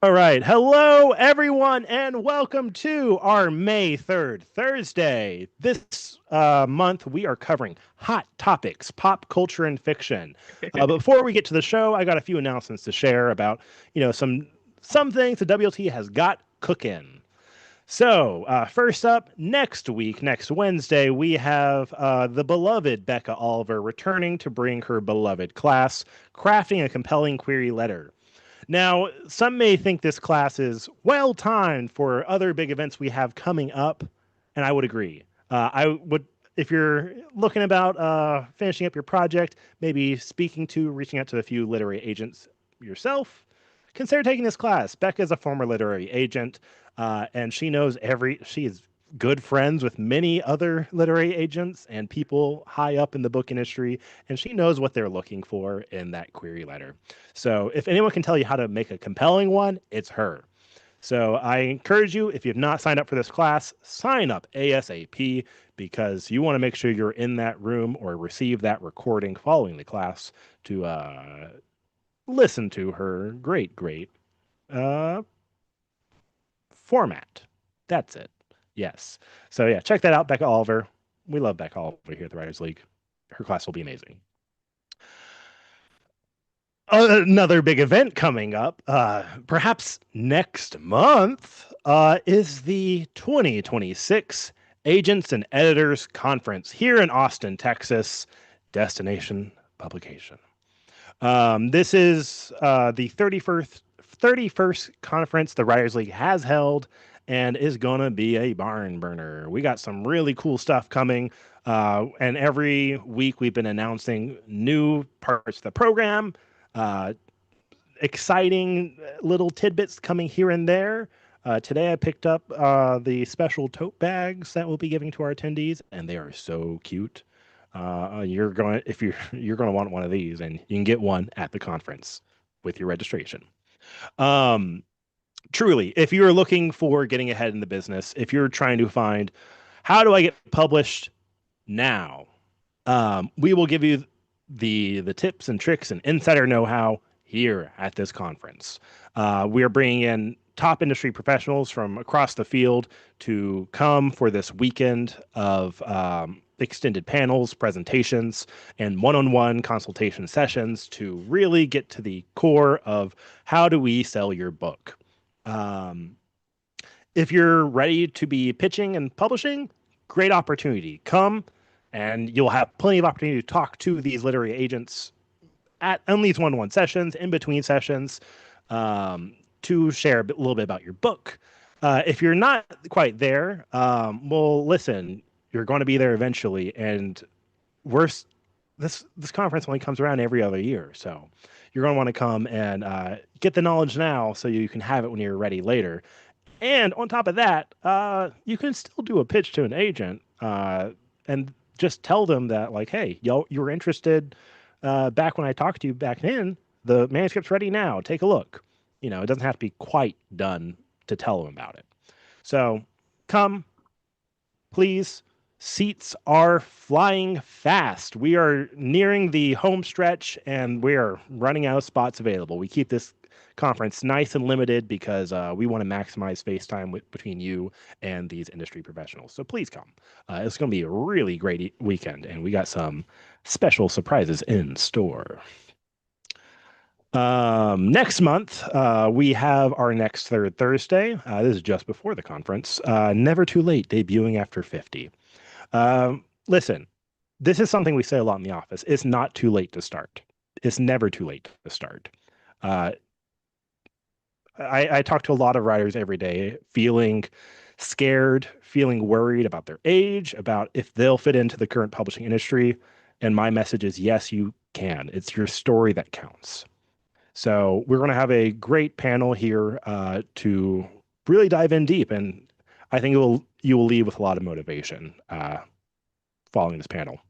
All right. Hello, everyone, and welcome to our May 3rd, Thursday. This month, we are covering hot topics, pop culture, and fiction. Before we get to the show, I got a few announcements to share about, some things the WLT has got cooking. So, first up, next week, next Wednesday, we have the beloved Becca Oliver returning to bring her beloved class, Crafting a Compelling Query Letter. Now, some may think this class is well timed for other big events we have coming up, and I would agree. I would, if you're looking about finishing up your project, maybe reaching out to a few literary agents yourself, consider taking this class. Becca is a former literary agent, and she is good friends with many other literary agents and people high up in the book industry, and she knows what they're looking for in that query letter. So if anyone can tell you how to make a compelling one, it's her. So I encourage you, if you've not signed up for this class, sign up ASAP because you want to make sure you're in that room or receive that recording following the class to listen to her great uh, format. That's it. Yes. So yeah, check that out, Becca Oliver. We love Becca Oliver here at the Writers League. Her class will be amazing. Another big event coming up, perhaps next month, is the 2026 Agents and Editors Conference here in Austin, Texas. Destination publication. This is the 31st conference the Writers League has held and is going to be a barn burner. We got some really cool stuff coming. And every week we've been announcing new parts of the program, uh, exciting little tidbits coming here and there. Today I picked up the special tote bags that we'll be giving to our attendees, and they are so cute. You're going to want one of these, and you can get one at the conference with your registration. Um, Truly, if you're looking for getting ahead in the business, if you're trying to find how do I get published now, we will give you the tips and tricks and insider know-how here at this conference. We are bringing in top industry professionals from across the field to come for this weekend of extended panels, presentations, and one-on-one consultation sessions to really get to the core of how do we sell your book. Um, if you're ready to be pitching and publishing, great opportunity. Come and you'll have plenty of opportunity to talk to these literary agents on these one-on-one sessions, in between sessions, to share little bit about your book. If you're not quite there, well, listen, you're going to be there eventually, and worse, this conference only comes around every other year, so you're going to want to come and get the knowledge now so you can have it when you're ready later. And on top of that, you can still do a pitch to an agent and just tell them that, like, hey, you were interested back when I talked to you back then. The manuscript's ready now. Take a look. It doesn't have to be quite done to tell them about it. So come, please. Seats are flying fast. We are nearing the home stretch and we are running out of spots available. We keep this conference nice and limited because we want to maximize face time between you and these industry professionals. So please come. It's going to be a really great weekend, and we got some special surprises in store. Next month, we have our next third Thursday. This is just before the conference. Never Too Late, debuting after 50. Listen, this is something we say a lot in the office. It's not too late to start. It's never too late to start. Uh, I talk to a lot of writers every day feeling scared, feeling worried about their age, about if they'll fit into the current publishing industry. And my message is yes, you can. It's your story that counts. So we're going to have a great panel here to really dive in deep. And I think you will leave with a lot of motivation following this panel.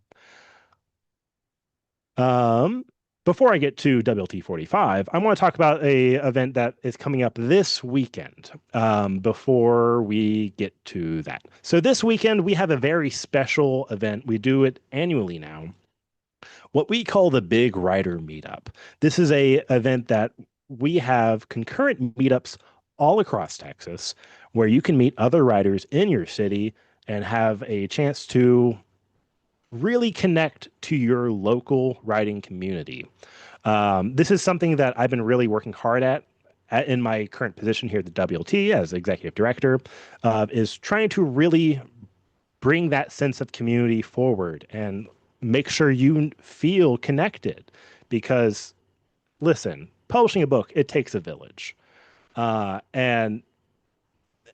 Before I get to WLT 45, I want to talk about a event that is coming up this weekend before we get to that. So this weekend, we have a very special event. We do it annually now, what we call the Big Writer Meetup. This is a event that we have concurrent meetups all across Texas where you can meet other writers in your city and have a chance to really connect to your local writing community. This is something that I've been really working hard at in my current position here at the WLT as executive director, is trying to really bring that sense of community forward and make sure you feel connected. Because, listen, publishing a book, it takes a village. And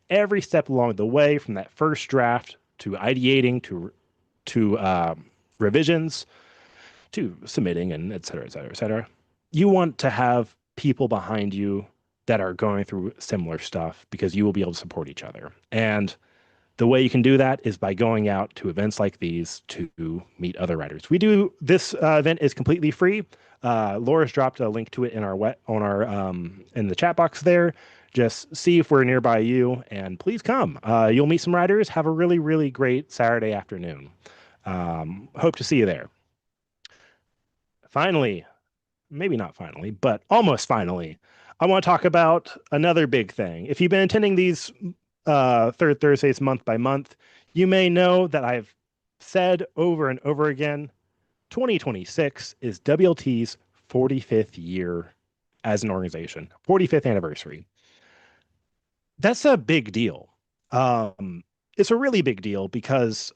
every step along the way, from that first draft to ideating to revisions to submitting and et cetera, et cetera, et cetera, you want to have people behind you that are going through similar stuff because you will be able to support each other. And the way you can do that is by going out to events like these to meet other writers. We do this event is completely free. Laura's dropped a link to it in our in the chat box there. Just see if we're nearby you, and please come. You'll meet some writers. Have a really, really great Saturday afternoon. Hope to see you there. Finally, maybe not finally, but almost finally, I want to talk about another big thing. If you've been attending these third Thursdays month by month, you may know that I've said over and over again, 2026 is WLT's 45th year as an organization, 45th anniversary. That's a big deal. It's a really big deal because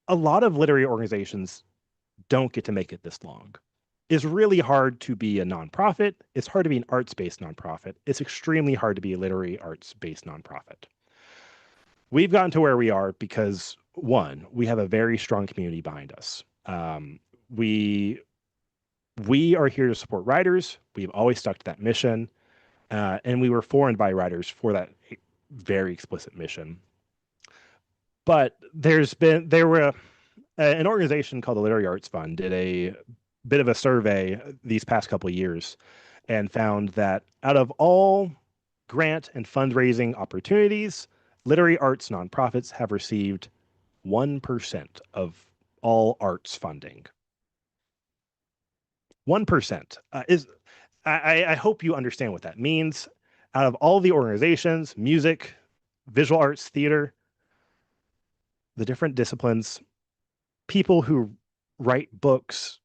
a lot of literary organizations don't get to make it this long. It's really hard to be a nonprofit. It's hard to be an arts-based nonprofit. It's extremely hard to be a literary arts-based nonprofit. We've gotten to where we are because, one, we have a very strong community behind us. We are here to support writers. We've always stuck to that mission, and we were formed by writers for that very explicit mission. But there were an organization called the Literary Arts Fund did a bit of a survey these past couple of years and found that out of all grant and fundraising opportunities, literary arts nonprofits have received 1% of all arts funding. 1% is, I hope you understand what that means. Out of all the organizations, music, visual arts, theater, the different disciplines, people who write books,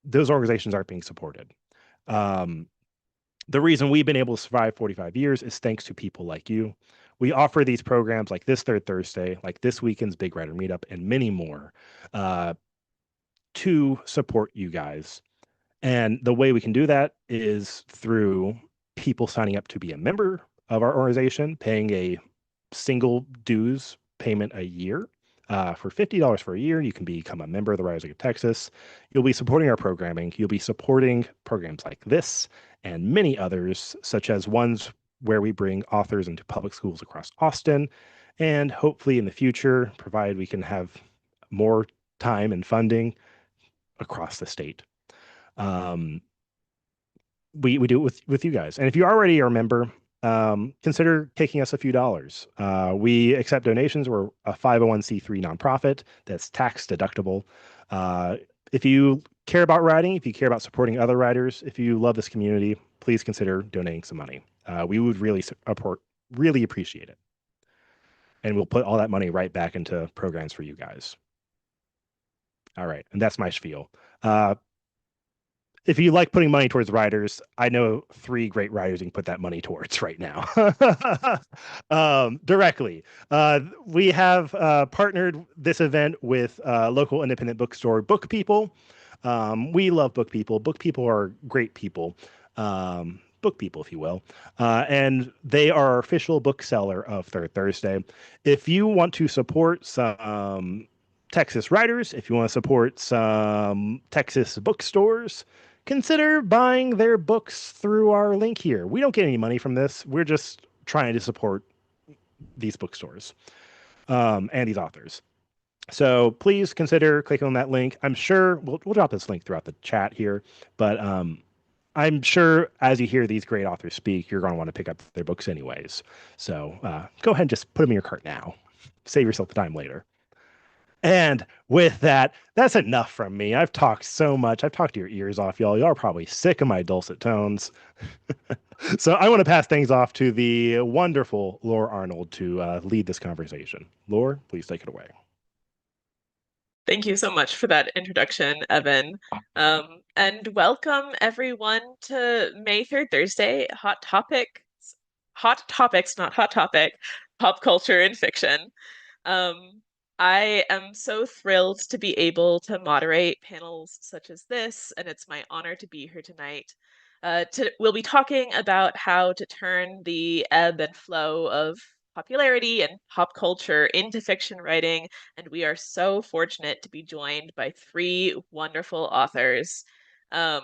those organizations aren't being supported. The reason we've been able to survive 45 years is thanks to people like you. We offer these programs like this third Thursday, like this weekend's Big Writer Meetup, and many more to support you guys. And the way we can do that is through people signing up to be a member of our organization, paying a single dues payment a year. For $50 for a year, you can become a member of the Writers League of Texas. You'll be supporting our programming. You'll be supporting programs like this and many others, such as ones where we bring authors into public schools across Austin. And hopefully in the future, provided we can have more time and funding across the state. We do it with you guys. And if you already are a member, consider taking us a few dollars. We accept donations. We're a 501c3 nonprofit that's tax deductible. If you care about writing, if you care about supporting other writers, if you love this community, please consider donating some money. We would really appreciate it. And we'll put all that money right back into programs for you guys. All right. And that's my spiel. If you like putting money towards writers, I know 3 great writers you can put that money towards right now directly. We have partnered this event with local independent bookstore Book People. We love Book People. Book People are great people, book people, if you will. And they are our official bookseller of Third Thursday. If you want to support some Texas writers, if you want to support some Texas bookstores, consider buying their books through our link here. We don't get any money from this. We're just trying to support these bookstores and these authors. So please consider clicking on that link. I'm sure we'll drop this link throughout the chat here, but I'm sure as you hear these great authors speak, you're going to want to pick up their books anyways. So go ahead and just put them in your cart now. Save yourself the time later. And with that, that's enough from me. I've talked so much. I've talked your ears off, y'all. Y'all are probably sick of my dulcet tones. So I want to pass things off to the wonderful Laura Arnold to lead this conversation. Laura, please take it away. Thank you so much for that introduction, Evan. And welcome everyone to May 3rd Thursday, Hot Topics, not Hot Topic, Pop Culture and Fiction. Um, I am so thrilled to be able to moderate panels such as this, and it's my honor to be here tonight. We'll be talking about how to turn the ebb and flow of popularity and pop culture into fiction writing, and we are so fortunate to be joined by three wonderful authors. Um,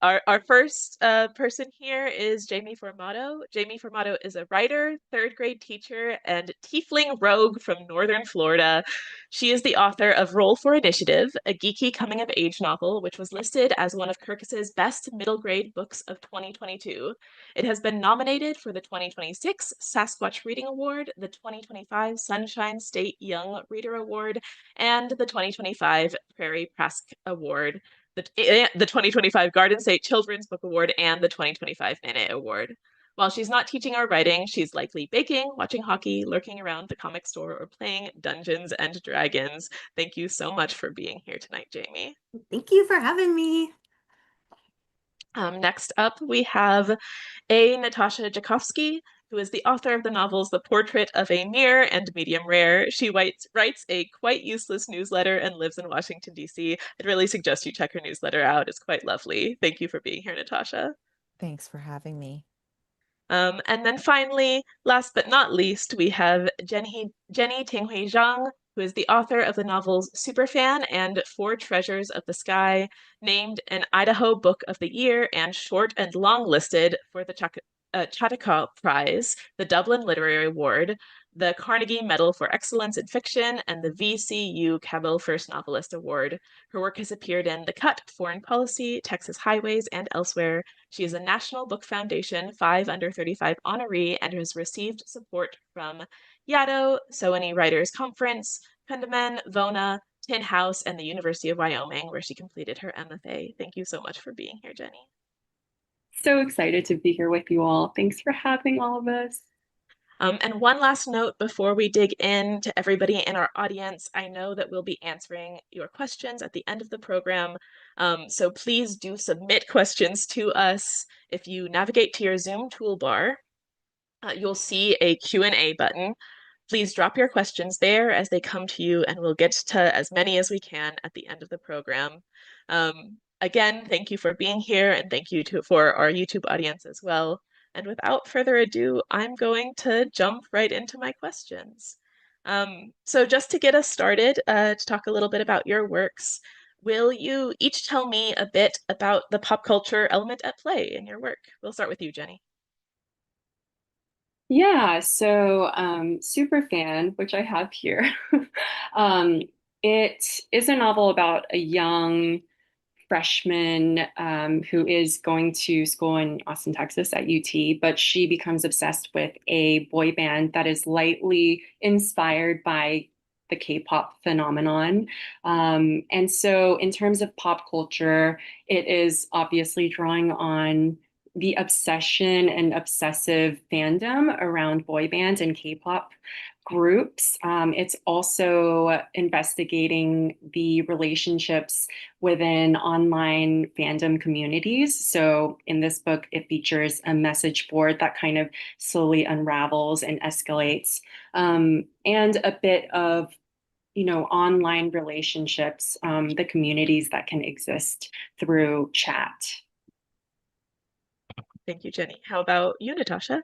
our first person here is Jaime Formato. Jaime Formato is a writer, third grade teacher, and tiefling rogue from Northern Florida. She is the author of Roll for Initiative, a geeky coming of age novel, which was listed as one of Kirkus's best middle grade books of 2022. It has been nominated for the 2026 Sasquatch Reading Award, the 2025 Sunshine State Young Reader Award, and the 2025 Prairie Prask Award, the 2025 Garden State Children's Book Award, and the 2025 Minute Award. While she's not teaching or writing, she's likely baking, watching hockey, lurking around the comic store, or playing Dungeons and Dragons. Thank you so much for being here tonight, Jaime. Thank you for having me. Next up, we have A. Natasha Joukovsky, who is the author of the novels The Portrait of a Mere and Medium Rare. She writes a quite useless newsletter and lives in Washington, D.C. I'd really suggest you check her newsletter out. It's quite lovely. Thank you for being here, Natasha. Thanks for having me. And then finally, last but not least, we have Jenny Tinghui Zhang, who is the author of the novels Superfan and Four Treasures of the Sky, named an Idaho Book of the Year and short and long listed for the Chautauqua Prize, the Dublin Literary Award, the Carnegie Medal for Excellence in Fiction, and the VCU Cabell First Novelist Award. Her work has appeared in The Cut, Foreign Policy, Texas Highways, and elsewhere. She is a National Book Foundation 5 Under 35 honoree and has received support from Yaddo, Sewanee Writers Conference, Pendaman, Vona, Tin House, and the University of Wyoming, where she completed her MFA. Thank you so much for being here, Jenny. So excited to be here with you all. Thanks for having all of us. And one last note before we dig in to everybody in our audience, I know that we'll be answering your questions at the end of the program. So please do submit questions to us. If you navigate to your Zoom toolbar, you'll see a Q&A button. Please drop your questions there as they come to you, and we'll get to as many as we can at the end of the program. Again, thank you for being here, and thank you for our YouTube audience as well. And without further ado, I'm going to jump right into my questions. So just to get us started, to talk a little bit about your works, will you each tell me a bit about the pop culture element at play in your work? We'll start with you, Jenny. Yeah, so Superfan, which I have here, um, it is a novel about a young freshman who is going to school in Austin, Texas at UT, but she becomes obsessed with a boy band that is lightly inspired by the K-pop phenomenon. And so in terms of pop culture, it is obviously drawing on the obsession and obsessive fandom around boy bands and K-pop groups. It's also investigating the relationships within online fandom communities. So in this book, it features a message board that kind of slowly unravels and escalates, and a bit of online relationships, the communities that can exist through chat. Thank you, Jenny. How about you, Natasha?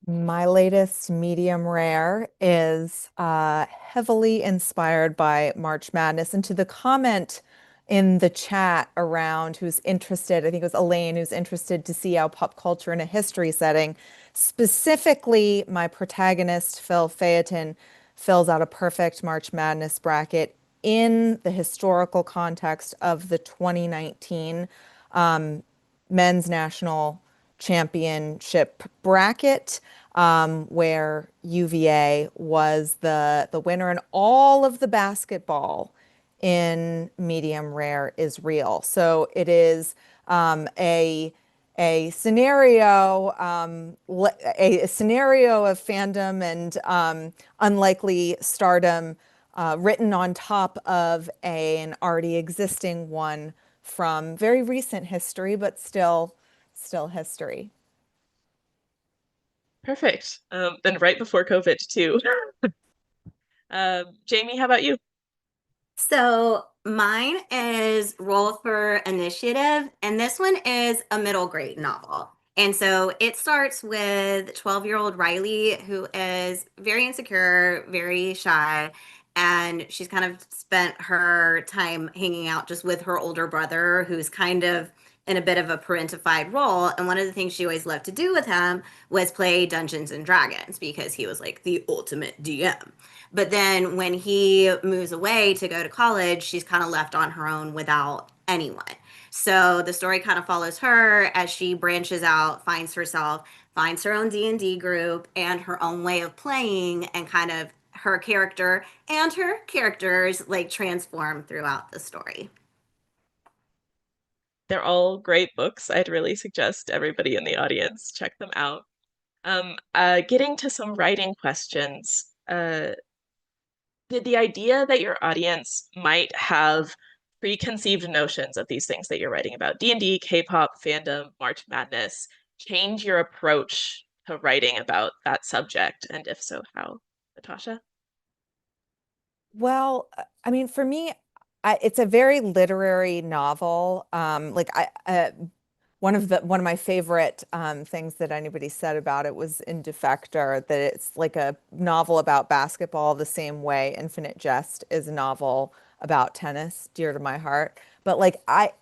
My latest medium rare is heavily inspired by March Madness. And to the comment in the chat around who's interested, I think it was Elaine who's interested to see how pop culture in a history setting, specifically my protagonist, Phil Phaeton, fills out a perfect March Madness bracket in the historical context of the 2019 men's national championship bracket, where UVA was the winner, and all of the basketball in medium rare is real. So it is a scenario, a scenario of fandom and unlikely stardom written on top of an already existing one from very recent history, but still history. Perfect. Then right before COVID too. Jamie, how about you? So mine is Roll for Initiative, and this one is a middle grade novel. And so it starts with 12-year-old Riley, who is very insecure, very shy, and she's kind of spent her time hanging out just with her older brother, who's kind of in a bit of a parentified role. And one of the things she always loved to do with him was play Dungeons and Dragons because he was like the ultimate DM. But then when he moves away to go to college, she's kind of left on her own without anyone. So the story kind of follows her as she branches out, finds herself, finds her own D&D group and her own way of playing, and kind of her character and her characters like transform throughout the story. They're all great books. I'd really suggest everybody in the audience check them out. Getting to some writing questions. The idea that your audience might have preconceived notions of these things that you're writing about, D&D, K-pop, fandom, March Madness, change your approach to writing about that subject? And if so, how? Natasha? Well, I mean, for me, it's a very literary novel. One of my favorite things that anybody said about it was in Defector, that it's like a novel about basketball the same way Infinite Jest is a novel about tennis, dear to my heart. But like I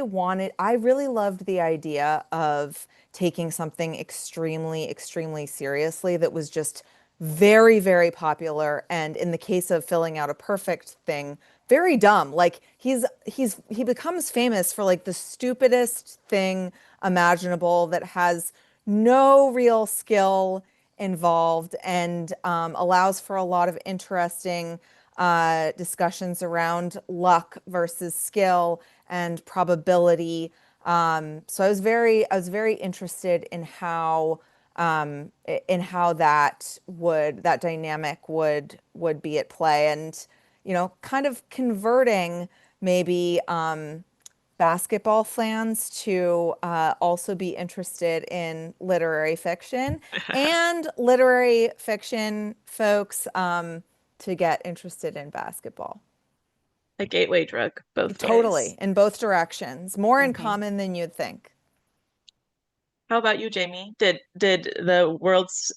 really loved the idea of taking something extremely seriously that was just very, very popular. And in the case of Filling Out a Perfect Thing, very dumb. Like he becomes famous for like the stupidest thing imaginable that has no real skill involved, and allows for a lot of interesting discussions around luck versus skill and probability. So I was very interested in how that dynamic would be at play, and kind of converting maybe basketball fans to also be interested in literary fiction, and literary fiction folks to get interested in basketball. A gateway drug, both ways. Totally, in both directions. More in common than you'd think. How about you, Jamie? Did the world's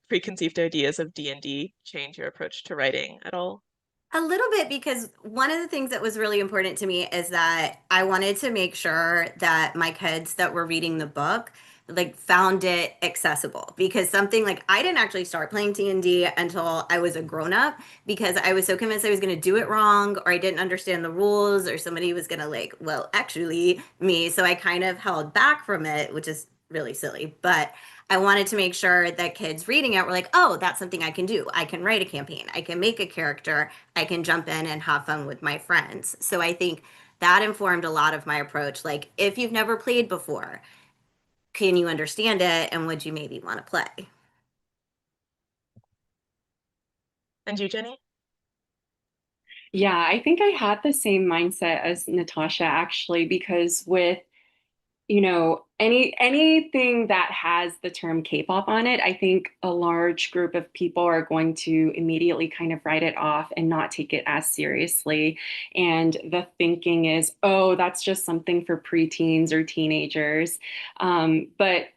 preconceived ideas of D&D change your approach to writing at all? A little bit, because one of the things that was really important to me is that I wanted to make sure that my kids that were reading the book like found it accessible, because something like I didn't actually start playing D&D until I was a grown up, because I was so convinced I was going to do it wrong, or I didn't understand the rules, or somebody was going to like, well, actually me. So I kind of held back from it, which is really silly, but I wanted to make sure that kids reading it were like, oh, that's something I can do. I can write a campaign. I can make a character. I can jump in and have fun with my friends. So I think that informed a lot of my approach. Like, if you've never played before, can you understand it? And would you maybe want to play? And you, Jenny? Yeah, I think I had the same mindset as Natasha, actually, because with anything that has the term K-pop on it, I think a large group of people are going to immediately kind of write it off and not take it as seriously. And the thinking is, oh, that's just something for preteens or teenagers. But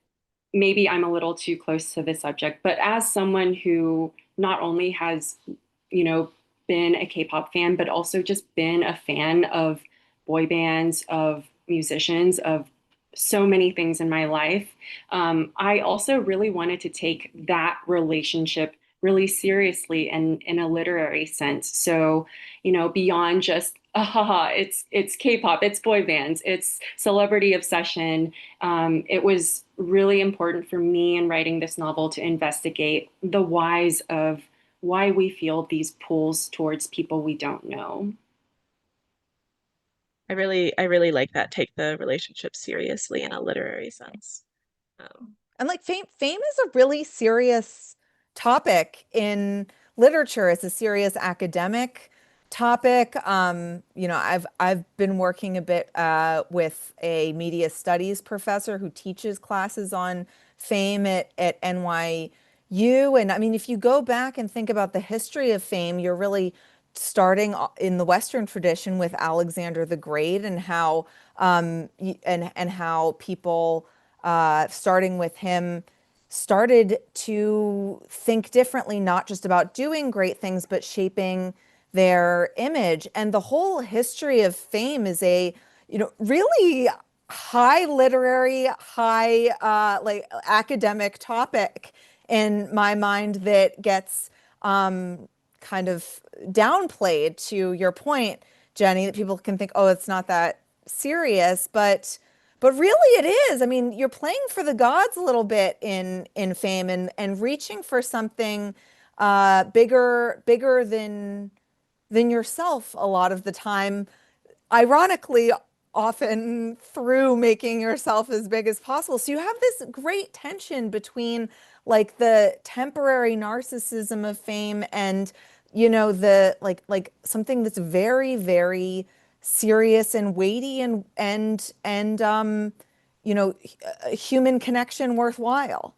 maybe I'm a little too close to the subject. But as someone who not only has, been a K-pop fan, but also just been a fan of boy bands, of musicians, of so many things in my life. I also really wanted to take that relationship really seriously and in a literary sense. So, beyond just It's K-pop, it's boy bands, it's celebrity obsession. It was really important for me in writing this novel to investigate the whys of why we feel these pulls towards people we don't know. I really like that. Take the relationship seriously in a literary sense. And like fame is a really serious topic in literature. It's a serious academic topic. I've been working a bit with a media studies professor who teaches classes on fame at NYU. And I mean, if you go back and think about the history of fame, you're really starting in the Western tradition with Alexander the Great and how and how people starting with him started to think differently, not just about doing great things, but shaping their image. And the whole history of fame is a, really high literary, high like academic topic in my mind that gets kind of downplayed, to your point, Jenny, that people can think, oh, it's not that serious, but really it is. I mean, you're playing for the gods a little bit in fame and reaching for something bigger than yourself a lot of the time. Ironically, often through making yourself as big as possible. So you have this great tension between like the temporary narcissism of fame and the like something that's very, very serious and weighty and a human connection worthwhile.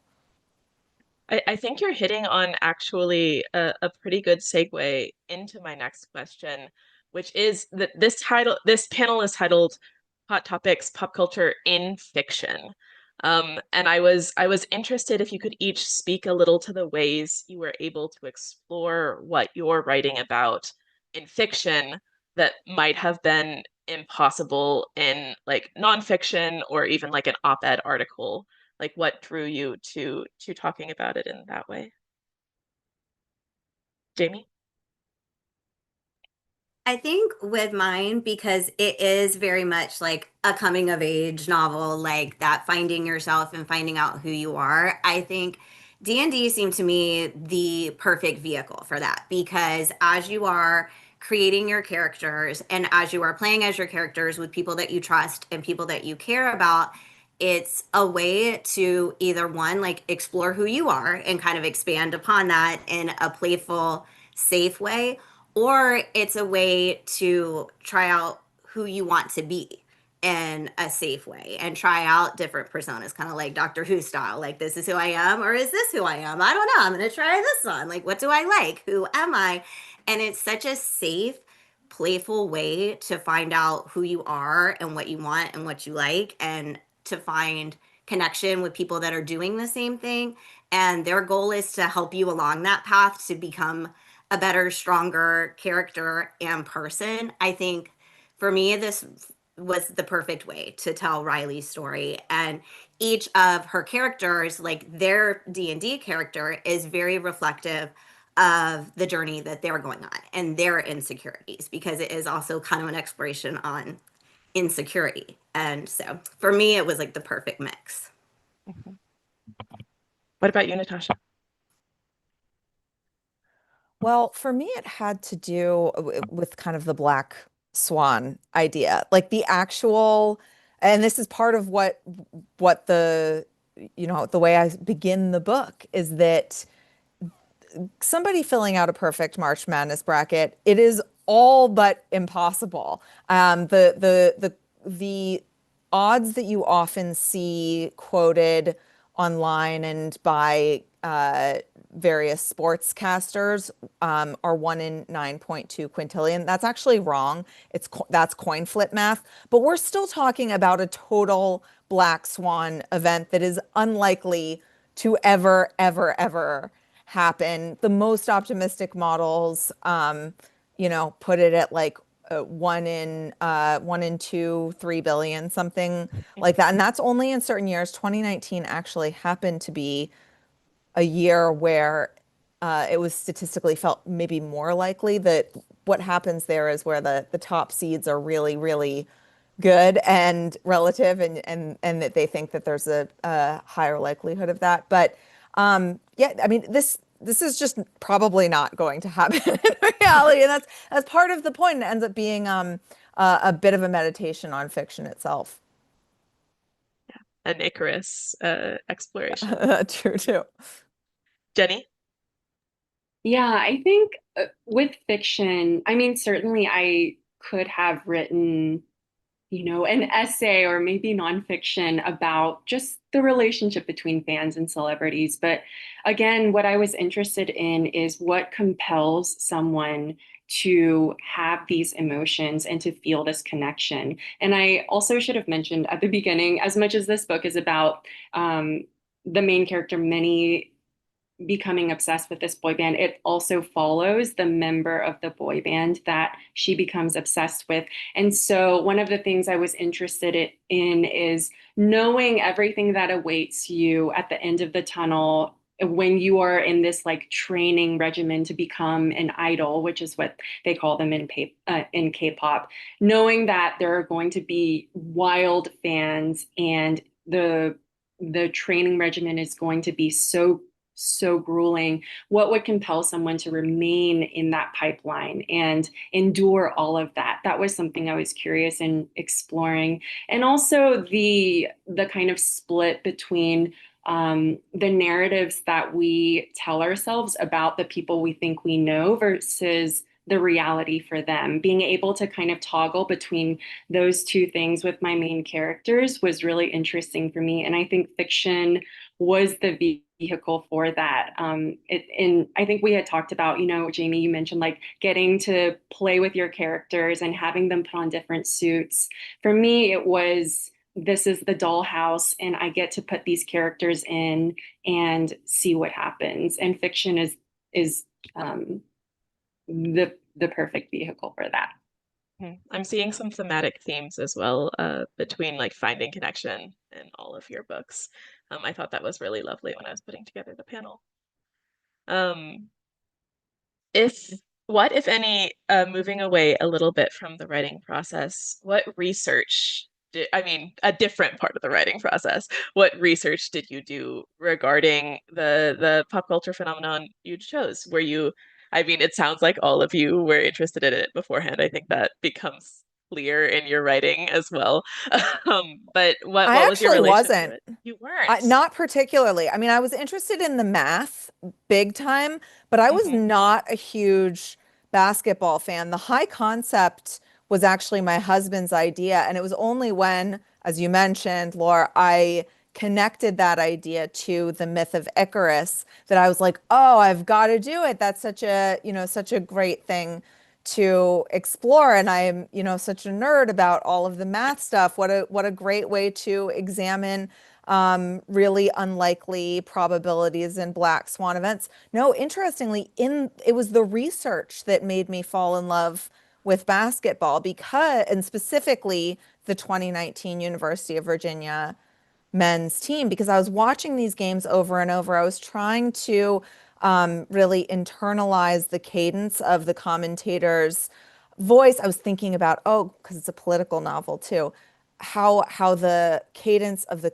I think you're hitting on actually a pretty good segue into my next question, which is that this panel is titled Hot Topics, Pop Culture in Fiction. And I was interested if you could each speak a little to the ways you were able to explore what you're writing about in fiction that might have been impossible in like nonfiction or even like an op-ed article. Like what drew you to talking about it in that way? Jamie? I think with mine, because it is very much like a coming of age novel, like that finding yourself and finding out who you are. I think D&D seemed to me the perfect vehicle for that because as you are creating your characters and as you are playing as your characters with people that you trust and people that you care about, it's a way to either one, like explore who you are and kind of expand upon that in a playful, safe way, or it's a way to try out who you want to be in a safe way and try out different personas, kind of like Doctor Who style. Like, this is who I am, or is this who I am? I don't know. I'm going to try this on. Like, what do I like? Who am I? And it's such a safe, playful way to find out who you are and what you want and what you like, and to find connection with people that are doing the same thing. And their goal is to help you along that path to become a better, stronger character and person. I think for me, this was the perfect way to tell Riley's story. And each of her characters, like their D&D character, is very reflective of the journey that they're going on and their insecurities, because it is also kind of an exploration on insecurity. And so for me, it was like the perfect mix. Mhm. What about you, Natasha? Well, for me, it had to do with kind of the black swan idea, like the actual, and this is part of what the way I begin the book is that somebody filling out a perfect March Madness bracket, it is all but impossible. The odds that you often see quoted online and by various sportscasters are 1 in 9.2 quintillion. That's actually wrong. That's coin flip math, but we're still talking about a total black swan event that is unlikely to ever happen. The most optimistic models, put it at like 1 in 2, 3 billion, something like that. And that's only in certain years. 2019 actually happened to be a year where it was statistically felt maybe more likely that what happens there is where the top seeds are really, really good and relative, and that they think that there's a higher likelihood of that. But yeah, I mean, this is just probably not going to happen in reality, and that's part of the point. It ends up being a bit of a meditation on fiction itself. An Icarus exploration. True too. Jenny? Yeah, I think with fiction, I mean, certainly I could have written, an essay or maybe nonfiction about just the relationship between fans and celebrities. But again, what I was interested in is what compels someone to have these emotions and to feel this connection. And I also should have mentioned at the beginning, as much as this book is about the main character, Minnie, becoming obsessed with this boy band, it also follows the member of the boy band that she becomes obsessed with. And so one of the things I was interested in is knowing everything that awaits you at the end of the tunnel when you are in this like training regimen to become an idol, which is what they call them in K-pop, knowing that there are going to be wild fans and the training regimen is going to be so grueling. What would compel someone to remain in that pipeline and endure all of that? That was something I was curious in exploring. And also the kind of split between the narratives that we tell ourselves about the people we think we know versus the reality for them. Being able to kind of toggle between those two things with my main characters was really interesting for me. And I think fiction was the vehicle for that. And I think we had talked about, Jamie, you mentioned like getting to play with your characters and having them put on different suits. For me, it was, this is the dollhouse and I get to put these characters in and see what happens. And fiction is the perfect vehicle for that. I'm seeing some thematic themes as well between like finding connection in all of your books. I thought that was really lovely when I was putting together the panel. Um, if what, if any, moving away a little bit from the writing process, what research did, I mean, a different part of the writing process, what research did you do regarding the pop culture phenomenon you chose? Were you, I mean, it sounds like all of you were interested in it beforehand. I think that becomes clear in your writing as well. But I what was your actually relation to wasn't. it? You weren't. Not particularly. I mean, I was interested in the math big time, but I was not a huge basketball fan. The high concept was actually my husband's idea. And it was only when, as you mentioned, Laura, I connected that idea to the myth of Icarus that I was like, oh, I've got to do it. That's such a great thing to explore. And I'm, such a nerd about all of the math stuff. What a great way to examine really unlikely probabilities in black swan events. No, interestingly, it was the research that made me fall in love with basketball and specifically the 2019 University of Virginia men's team, because I was watching these games over and over. I was trying to really internalize the cadence of the commentator's voice. I was thinking about, because it's a political novel too, how the cadence of the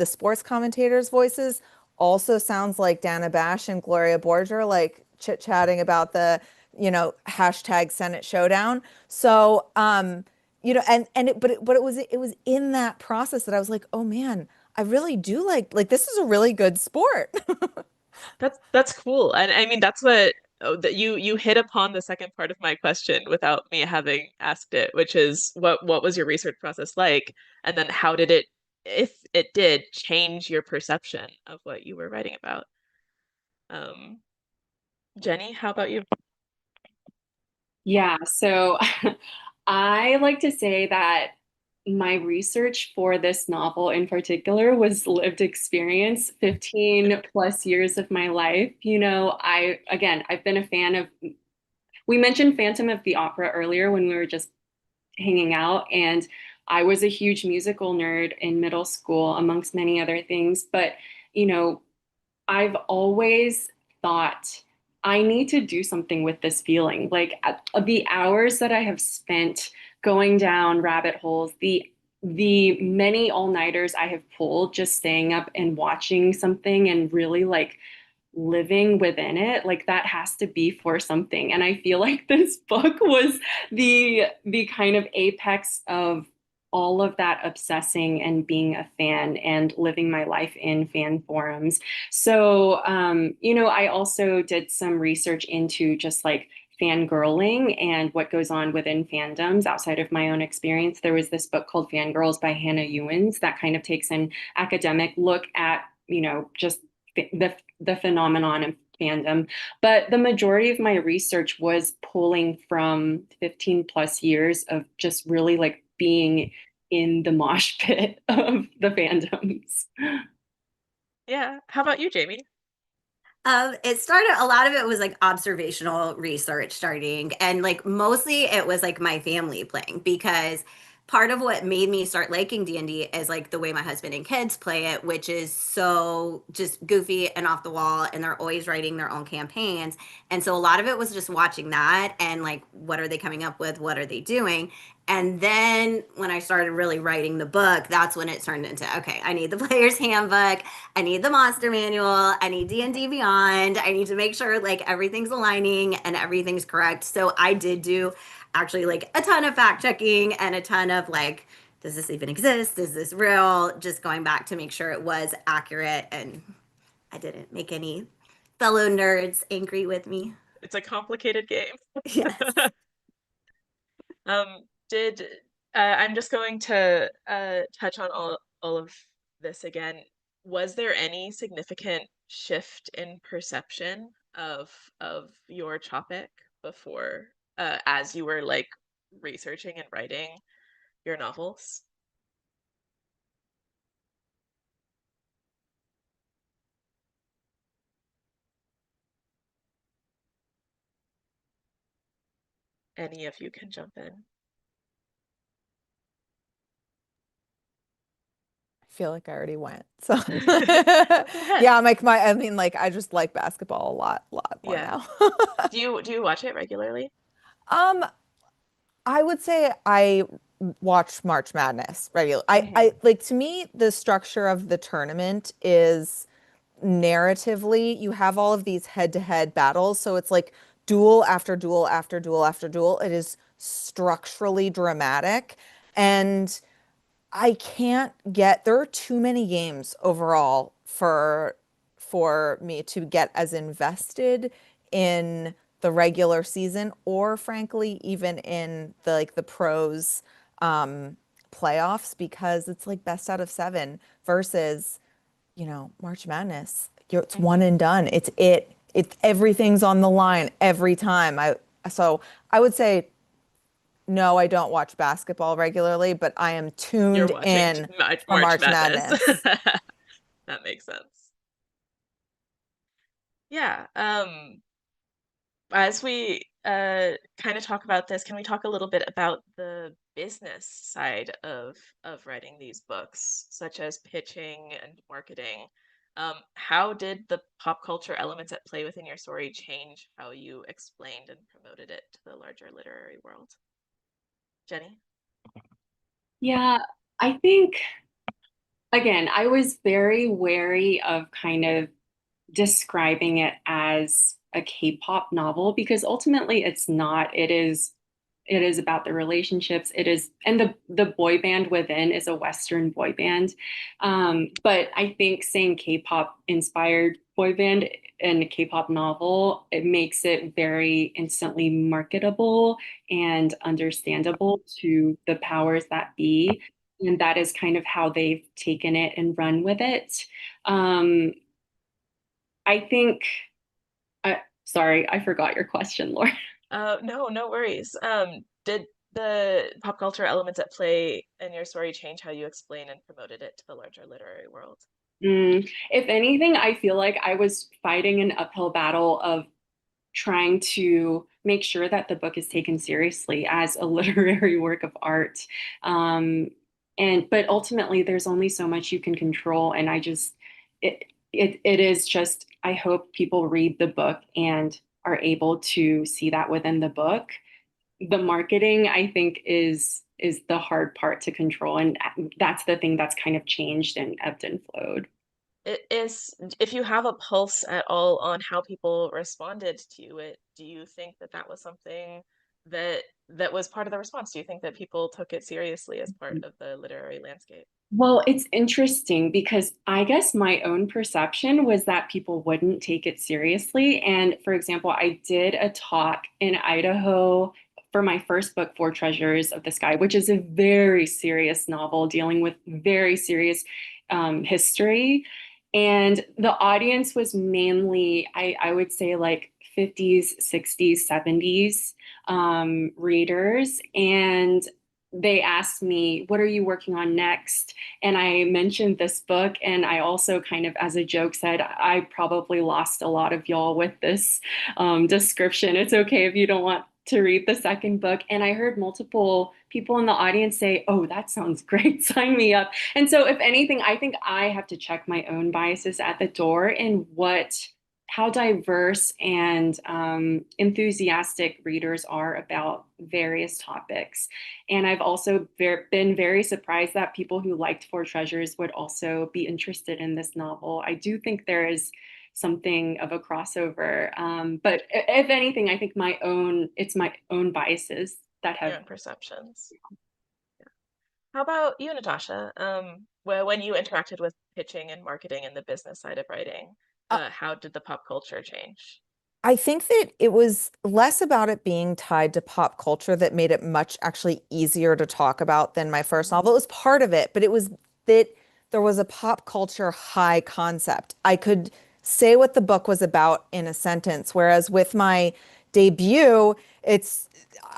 sports commentators' voices also sounds like Dana Bash and Gloria Borger, like chit-chatting about the, hashtag Senate showdown. So, but it was in that process that I was like, oh man, I really do like this is a really good sport. That's cool. And I mean that's what that you hit upon the second part of my question without me having asked it, which is what was your research process like? And then how did it, if it did, change your perception of what you were writing about? Um, Jenny, how about you? Yeah, so I like to say that my research for this novel in particular was lived experience, 15 plus years of my life. I've been a fan of, we mentioned Phantom of the Opera earlier when we were just hanging out, and I was a huge musical nerd in middle school, amongst many other things. But, I've always thought I need to do something with this feeling. Like the hours that I have spent going down rabbit holes, the many all-nighters I have pulled just staying up and watching something and really like living within it, like that has to be for something. And I feel like this book was the kind of apex of all of that obsessing and being a fan and living my life in fan forums. So, I also did some research into just like fangirling and what goes on within fandoms outside of my own experience. There was this book called Fangirls by Hannah Ewens that kind of takes an academic look at, just the phenomenon of fandom. But the majority of my research was pulling from 15 plus years of just really like being in the mosh pit of the fandoms. Yeah. How about you, Jamie? It started, a lot of it was like observational research starting, and like mostly it was like my family playing, because part of what made me start liking D&D is like the way my husband and kids play it, which is so just goofy and off the wall, and they're always writing their own campaigns. And so a lot of it was just watching that and like, what are they coming up with? What are they doing? And then when I started really writing the book, that's when it turned into, okay, I need the player's handbook. I need the monster manual. I need D&D Beyond. I need to make sure like everything's aligning and everything's correct. So I did do actually like a ton of fact checking and a ton of like, does this even exist? Is this real? Just going back to make sure it was accurate and I didn't make any fellow nerds angry with me. It's a complicated game. Yes. Did I'm just going to touch on all of this again. Was there any significant shift in perception of your topic before as you were like researching and writing your novels? Any of you can jump in. Feel like I already went. So yeah, I'm like I mean, like I just like basketball a lot more Yeah. now. Do you watch it regularly? Um, I would say I watch March Madness regularly. Mhm. I like, to me, the structure of the tournament is narratively, you have all of these head-to-head battles, so it's like duel after duel after duel after duel. It is structurally dramatic, and I can't get, there are too many games overall for me to get as invested in the regular season, or frankly even in the like the pros playoffs, because it's like best out of seven versus, March Madness. It's one Mhm. and done. It's everything's on the line every time. So I would say no, I don't watch basketball regularly, but I am You're tuned watching in for March March Madness. Madness. That makes sense. Yeah. As we kind of talk about this, can we talk a little bit about the business side of writing these books, such as pitching and marketing? How did the pop culture elements at play within your story change how you explained and promoted it to the larger literary world? Jenny? Yeah, I think, again, I was very wary of kind of describing it as a K-pop novel because ultimately it's not. It is about the relationships. It is, and the boy band within is a Western boy band. But I think saying K-pop inspired boy band and a K-pop novel, it makes it very instantly marketable and understandable to the powers that be. And that is kind of how they've taken it and run with it. Um, I think, sorry, I forgot your question, Laura. No, no worries. Did the pop culture elements at play in your story change how you explain and promoted it to the larger literary world? If anything, I feel like I was fighting an uphill battle of trying to make sure that the book is taken seriously as a literary work of art. Um, but ultimately, there's only so much you can control, and it is just, I hope people read the book and are able to see that within the book. The marketing, I think, is the hard part to control, and that's the thing that's kind of changed and ebbed and flowed. It is, if you have a pulse at all on how people responded to it, do you think that that was something that was part of the response? Do you think that people took it seriously as part of the literary landscape? Well, it's interesting because I guess my own perception was that people wouldn't take it seriously. And for example, I did a talk in Idaho for my first book, Four Treasures of the Sky, which is a very serious novel dealing with very serious history. And the audience was mainly, I would say, like 50s, 60s, 70s readers. And they asked me, what are you working on next? And I mentioned this book. And I also kind of, as a joke, said, I probably lost a lot of y'all with this description. It's okay if you don't want to read the second book. And I heard multiple people in the audience say, oh, that sounds great. Sign me up. And so if anything, I think I have to check my own biases at the door and how diverse and enthusiastic readers are about various topics. And I've also been very surprised that people who liked Four Treasures would also be interested in this novel. I do think there is something of a crossover. But if anything, I think it's my own biases that have Your own perceptions. Yeah. How about you, Natasha? When you interacted with pitching and marketing and the business side of writing, how did the pop culture change? I think that it was less about it being tied to pop culture that made it much actually easier to talk about than my first novel. It was part of it, but it was that there was a pop culture high concept. I could say what the book was about in a sentence, whereas with my debut,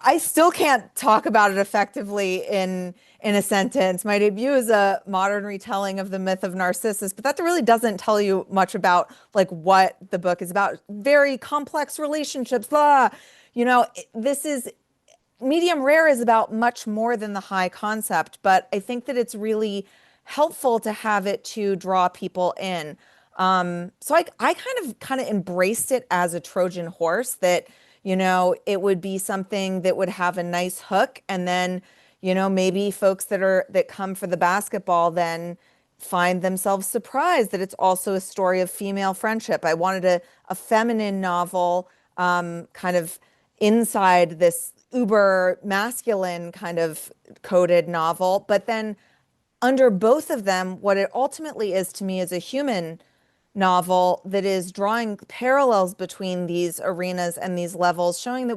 I still can't talk about it effectively in a sentence. My debut is a modern retelling of the myth of Narcissus, but that really doesn't tell you much about like what the book is about. Very complex relationships, blah. This is medium rare is about much more than the high concept, but I think that it's really helpful to have it to draw people in. So I kind of embraced it as a Trojan horse that, it would be something that would have a nice hook, and then, maybe folks that come for the basketball then find themselves surprised that it's also a story of female friendship. I wanted a feminine novel, kind of inside this uber masculine kind of coded novel, but then under both of them, what it ultimately is to me is a human novel that is drawing parallels between these arenas and these levels, showing that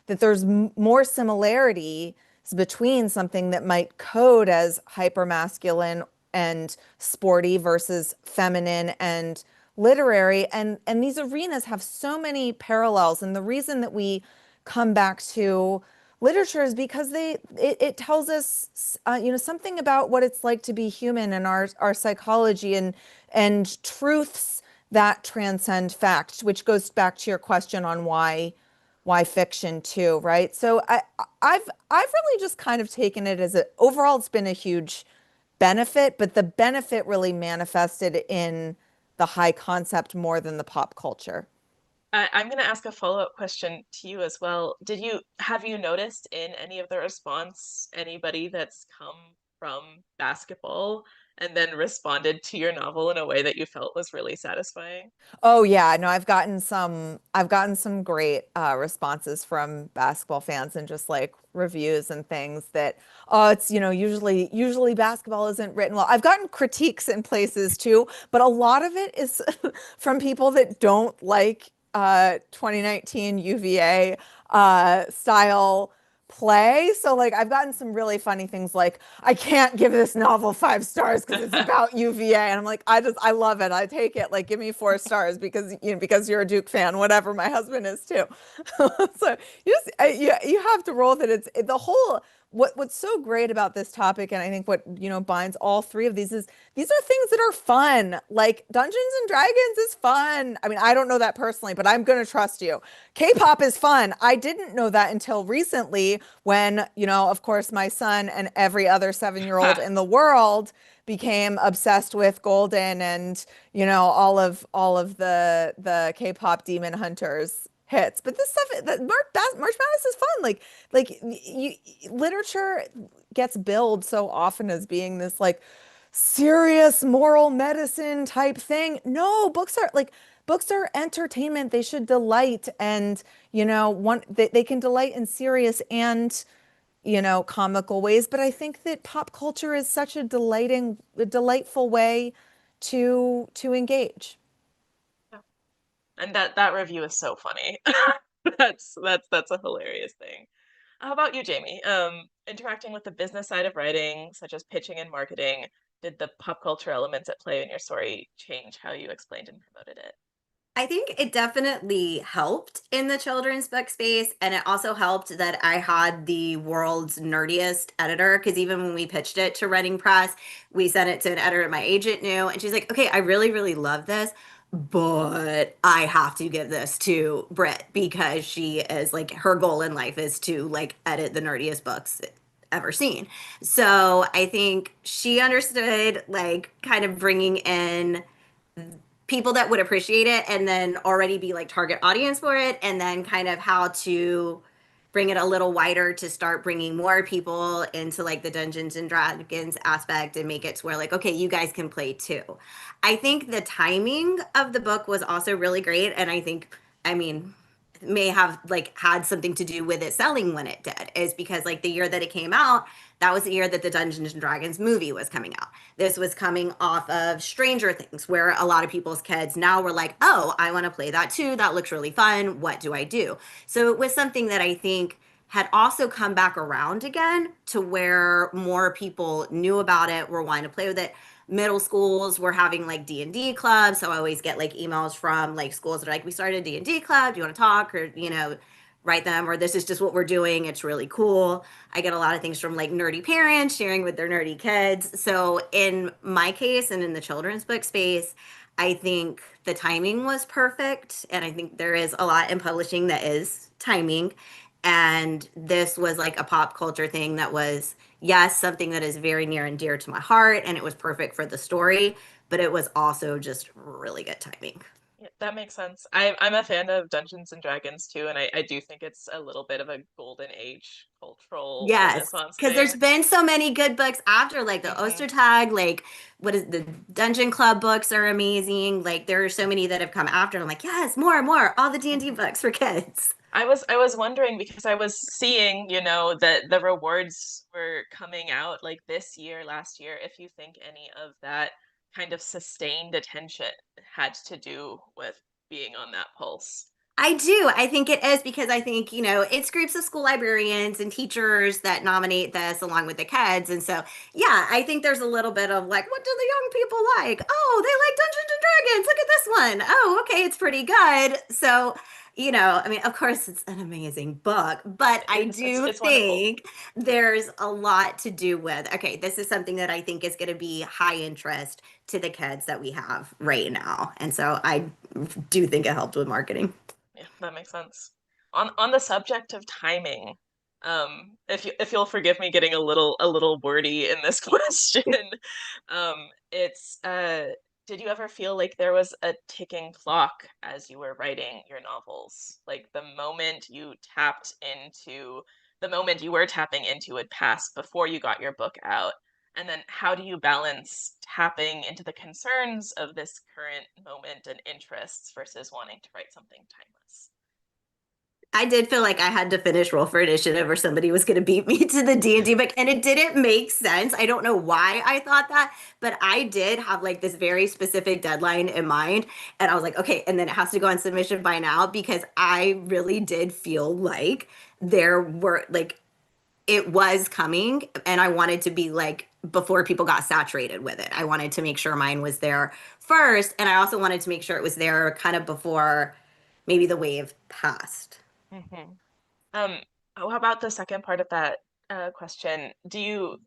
there's more similarities between something that might code as hypermasculine and sporty versus feminine and literary. And these arenas have so many parallels. And the reason that we come back to literature is because it tells us something about what it's like to be human and our psychology and truths that transcend fact, which goes back to your question on why fiction too, right? So I've really just kind of taken it as overall it's been a huge benefit, but the benefit really manifested in the high concept more than the pop culture. I'm going to ask a follow-up question to you as well. Have you noticed in any of the response anybody that's come from basketball and then responded to your novel in a way that you felt was really satisfying? Oh yeah, no, I've gotten some great responses from basketball fans and just like reviews and things that it's usually basketball isn't written well. I've gotten critiques in places too, but a lot of it is from people that don't like 2019 UVA style play. So like I've gotten some really funny things like I can't give this novel 5 stars because it's about UVA, and I'm like I love it. I take it. Like give me 4 stars because you're a Duke fan, whatever. My husband is too. So you have to roll with it. It's the whole what's so great about this topic, and I think what, binds all three of these is these are things that are fun. Like Dungeons and Dragons is fun. I mean, I don't know that personally, but I'm gonna trust you. K-pop is fun. I didn't know that until recently when, of course, my son and every other 7-year-old in the world became obsessed with Golden and, all of the K-pop Demon Hunters hits. But this stuff, March Madness is fun. Literature gets billed so often as being this like serious moral medicine type thing. No, books are entertainment. They should delight, and they can delight in serious and comical ways. But I think that pop culture is such a delightful way to engage. And that review is so funny. That's a hilarious thing. How about you, Jamie? Interacting with the business side of writing, such as pitching and marketing, did the pop culture elements at play in your story change how you explained and promoted it? I think it definitely helped in the children's book space. And it also helped that I had the world's nerdiest editor. Because even when we pitched it to Reading Press, we sent it to an editor my agent knew. And she's like, okay, I really, really love this, but I have to give this to Britt because she is like, her goal in life is to like edit the nerdiest books ever seen. So I think she understood like kind of bringing in people that would appreciate it and then already be like target audience for it, and then kind of how to bring it a little wider to start bringing more people into like the Dungeons and Dragons aspect and make it to where like, okay, you guys can play too. I think the timing of the book was also really great, and I mean may have like had something to do with it selling when it did, is because like the year that it came out, that was the year that the Dungeons and Dragons movie was coming out. This was coming off of Stranger Things, where a lot of people's kids now were like, oh, I want to play that too. That looks really fun. What do I do? So it was something that I think had also come back around again to where more people knew about it, were wanting to play with it. Middle schools were having like D&D clubs, so I always get like emails from like schools that are like, we started a D&D club, do you want to talk, or write them, or this is just what we're doing, it's really cool. I get a lot of things from like nerdy parents sharing with their nerdy kids. So in my case and in the children's book space, I think the timing was perfect, and I think there is a lot in publishing that is timing, and this was like a pop culture thing that was, yes, something that is very near and dear to my heart, and it was perfect for the story, but it was also just really good timing. Yeah, that makes sense. I'm a fan of Dungeons and Dragons too, and I do think it's a little bit of a golden age cultural Yes, renaissance because there's thing. been so many good books after, like the Hmm. Ostertag, like what is the Dungeon Club books are amazing. Like there are so many that have come after, and I'm like, yes, more and more, all the D&D Hmm. books for kids. I was wondering because I was seeing, that the rewards were coming out like this year, last year, if you think any of that kind of sustained attention had to do with being on that pulse. I do. I think it is because I think, it's groups of school librarians and teachers that nominate this along with the kids. And so, yeah, I think there's a little bit of like, what do the young people like? Oh, they like Dungeons and Dragons. Look at this one. Oh, okay, it's pretty good. So, I mean, of course, it's an amazing book, but I It's do it's wonderful. think there's a lot to do with, okay, this is something that I think is going to be high interest to the kids that we have right now. And so I do think it helped with marketing. Yeah, that makes sense. On the subject of timing, if you'll forgive me getting a little wordy in this question, it's did you ever feel like there was a ticking clock as you were writing your novels? Like the moment you were tapping into had passed before you got your book out. And then how do you balance tapping into the concerns of this current moment and interests versus wanting to write something timeless? I did feel like I had to finish Roll for Initiative or somebody was going to beat me to the D&D book, and it didn't make sense. I don't know why I thought that, but I did have like this very specific deadline in mind, and I was like, okay, and then it has to go on submission by now because I really did feel like there were like it was coming, and I wanted to be like before people got saturated with it. I wanted to make sure mine was there first, and I also wanted to make sure it was there kind of before maybe the wave passed. Hmm. How about the second part of that question. Do you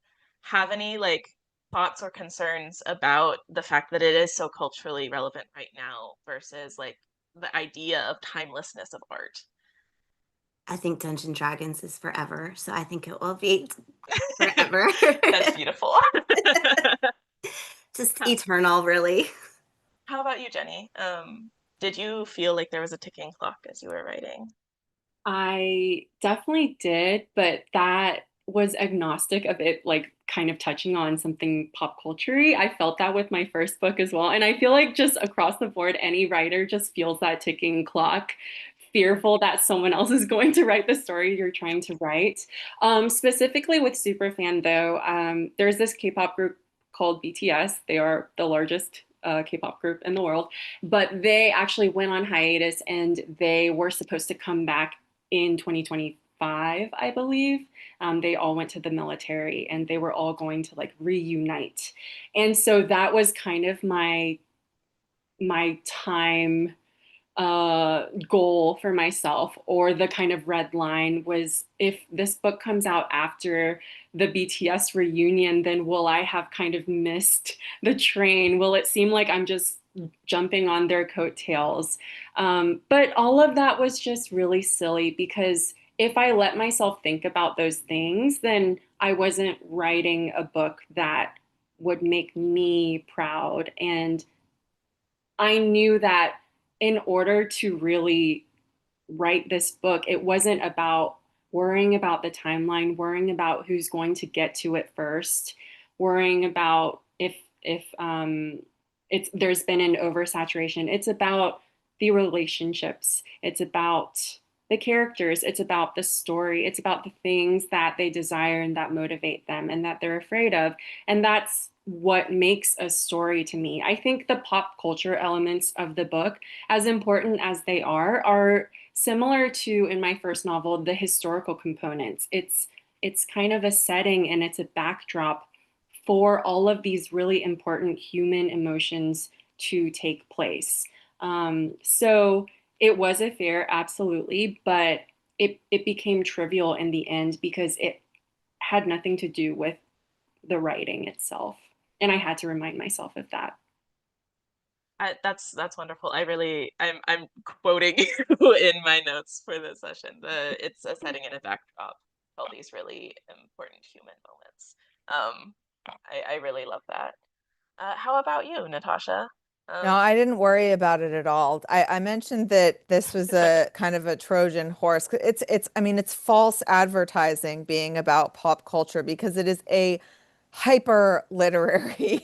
have any like thoughts or concerns about the fact that it is so culturally relevant right now versus like the idea of timelessness of art? I think Dungeons and Dragons is forever, so I think it will be forever. That's beautiful. Just eternal, really. How about you, Jenny? Did you feel like there was a ticking clock as you were writing? I definitely did, but that was agnostic of it, like kind of touching on something pop culture-y. I felt that with my first book as well. And I feel like just across the board, any writer just feels that ticking clock, fearful that someone else is going to write the story you're trying to write. Specifically with Superfan, though, there's this K-pop group called BTS. They are the largest K-pop group in the world, but they actually went on hiatus and they were supposed to come back in 2025, I believe. They all went to the military and they were all going to like reunite. And so that was kind of my time goal for myself, or the kind of red line was, if this book comes out after the BTS reunion, then will I have kind of missed the train? Will it seem like I'm just jumping on their coattails? But all of that was just really silly, because if I let myself think about those things, then I wasn't writing a book that would make me proud. And I knew that in order to really write this book, it wasn't about worrying about the timeline, worrying about who's going to get to it first, worrying about if it's there's been an oversaturation. It's about the relationships. It's about the characters. It's about the story. It's about the things that they desire and that motivate them and that they're afraid of. And that's what makes a story to me. I think the pop culture elements of the book, as important as they are similar to, in my first novel, the historical components. It's kind of a setting and it's a backdrop for all of these really important human emotions to take place. So it was a fear, absolutely, but it became trivial in the end because it had nothing to do with the writing itself. And I had to remind myself of that. That's wonderful. I'm quoting you in my notes for this session. It's a setting and a backdrop, all these really important human moments. I really love that. How about you, Natasha? No, I didn't worry about it at all. I mentioned that this was a kind of a Trojan horse. I mean, it's false advertising being about pop culture because it is a hyper literary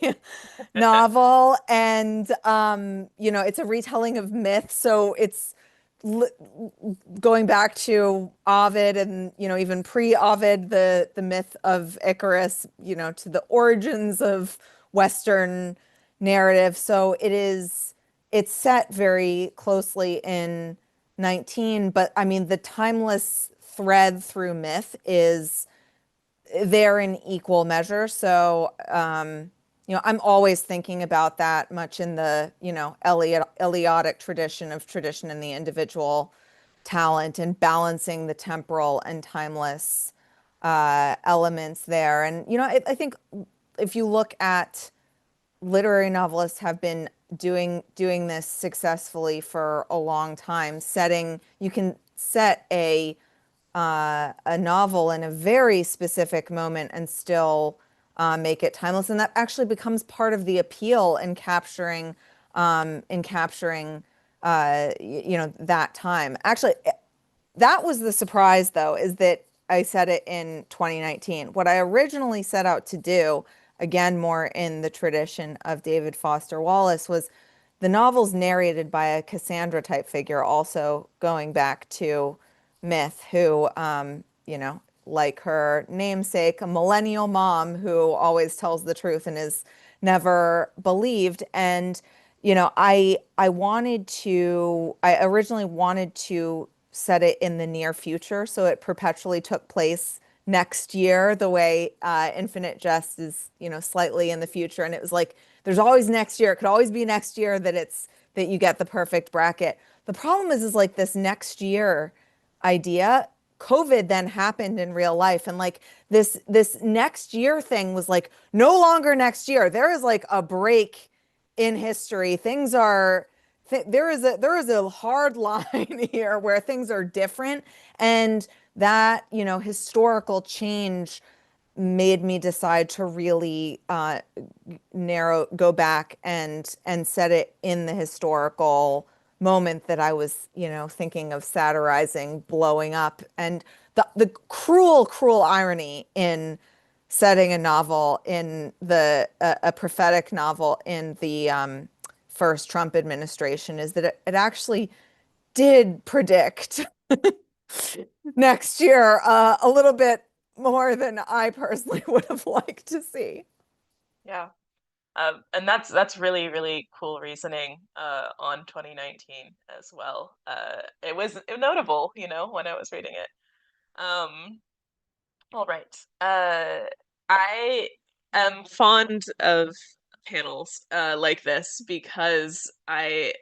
novel, and it's a retelling of myth. So it's li going back to Ovid and even pre-Ovid, the myth of Icarus, to the origins of Western narrative. So it's set very closely in 19, but I mean the timeless thread through myth is there in equal measure. So I'm always thinking about that much in the Eliadic tradition in the individual talent and balancing the temporal and timeless elements there. And I think if you look at literary novelists have been doing this successfully for a long time. You can set a novel in a very specific moment and still make it timeless, and that actually becomes part of the appeal in capturing that time. Actually, that was the surprise, though, is that I said it in 2019. What I originally set out to do, again, more in the tradition of David Foster Wallace, was the novels narrated by a Cassandra type figure, also going back to myth, who, like her namesake, a millennial mom who always tells the truth and is never believed. And, I originally wanted to set it in the near future, so it perpetually took place next year, the way Infinite Jest is, slightly in the future. And it was like, there's always next year. It could always be next year that you get the perfect bracket. The problem is like this next year idea COVID then happened in real life, and like this next year thing was like no longer next year. There is like a break in history. Things are there is a hard line here where things are different, and that, you know, historical change made me decide to really go back and set it in the historical moment that I was, you know, thinking of satirizing blowing up. And the cruel, cruel irony in setting a novel in a prophetic novel in the first Trump administration is that it actually did predict next year a little bit more than I personally would have liked to see. Yeah. And that's really, really cool reasoning on 2019 as well. It was notable, you know, when I was reading it. All right. I am fond of panels like this because I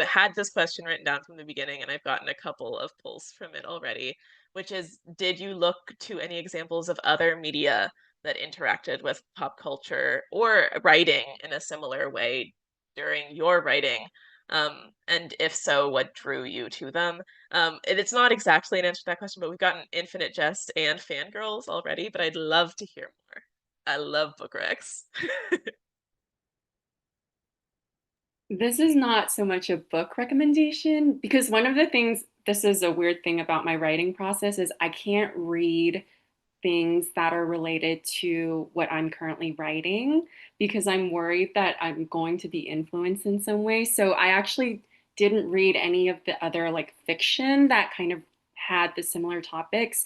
had this question written down from the beginning, and I've gotten a couple of pulls from it already, which is, did you look to any examples of other media that interacted with pop culture or writing in a similar way during your writing? And if so, what drew you to them? And it's not exactly an answer to that question, but we've gotten Infinite Jest and Fangirls already, but I'd love to hear more. I love book recs. This is not so much a book recommendation because one of the things, this is a weird thing about my writing process, is I can't read things that are related to what I'm currently writing because I'm worried that I'm going to be influenced in some way. So I actually didn't read any of the other like fiction that kind of had the similar topics.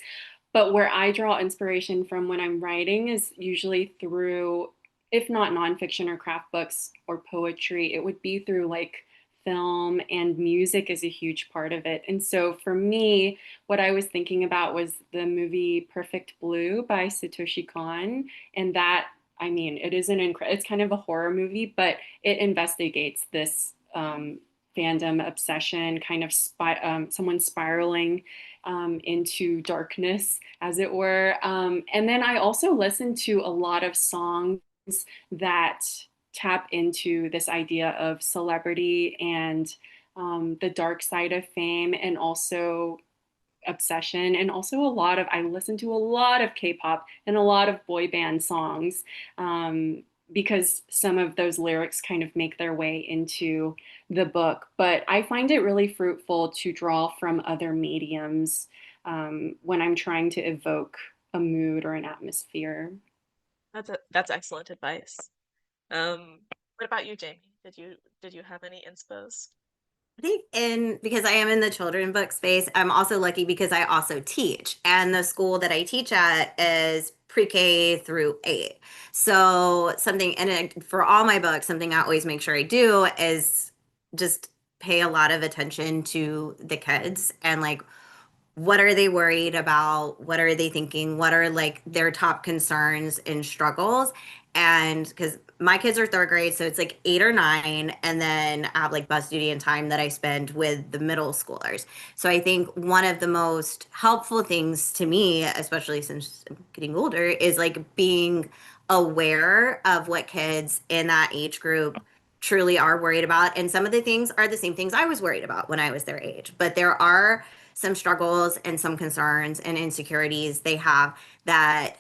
But where I draw inspiration from when I'm writing is usually through, if not nonfiction or craft books or poetry, it would be through like film, and music is a huge part of it. And so for me, what I was thinking about was the movie Perfect Blue by Satoshi Kon. And that, I mean, it is it's kind of a horror movie, but it investigates this fandom obsession, kind of someone spiraling into darkness, as it were. And then I also listened to a lot of songs that tap into this idea of celebrity and the dark side of fame, and also obsession, and also I listen to a lot of K-pop and a lot of boy band songs, because some of those lyrics kind of make their way into the book. But I find it really fruitful to draw from other mediums when I'm trying to evoke a mood or an atmosphere. That's excellent advice. What about you, Jamie? Did you have any inspos? I think because I am in the children book space, I'm also lucky because I also teach. And the school that I teach at is pre-K through 8. So for all my books, something I always make sure I do is just pay a lot of attention to the kids and like what are they worried about? What are they thinking? What are like their top concerns and struggles? And because my kids are third grade, so it's like 8 or 9, and then I have like bus duty and time that I spend with the middle schoolers. So I think one of the most helpful things to me, especially since I'm getting older, is like being aware of what kids in that age group truly are worried about. And some of the things are the same things I was worried about when I was their age, but there are some struggles and some concerns and insecurities they have that